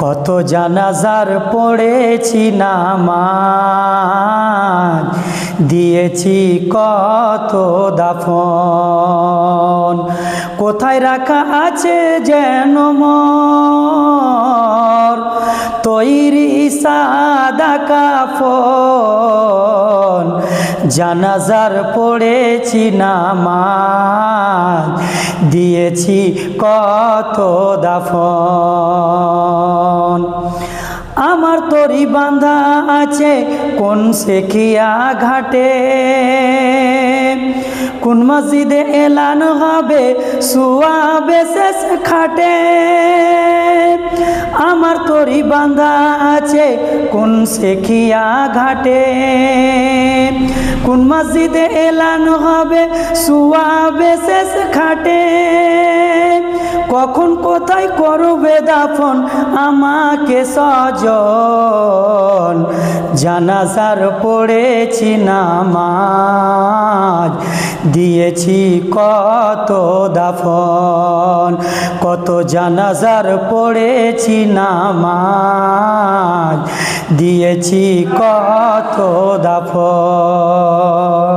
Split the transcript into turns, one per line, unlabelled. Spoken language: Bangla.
কত জানাজার পড়েছি নামাজ, দিয়েছি কত দাফন। কোথায় রাখা আছে যেন মোর তৈরি সাদা কাফন। জানাজার পড়েছি নামাজ, দিয়েছি কত দাফন। আমার তরি বাঁধা আছে কোন সেখিয়া ঘাটে, কোন মসজিদে এলান হবে শুয়াবে শেষ খাটে। আমার তরি বাঁধা আছে কোন সেখিয়া ঘাটে, কোন মসজিদে এলান হবে শুয়াবে শেষ খাটে। কখন কোথায় করবে দাফন আমাকে স্বজন। জানাজার পড়েছি নামাজ, দিয়েছি কত দাফন। কত জানাজার পড়েছি নামাজ, দিয়েছি কত দাফন।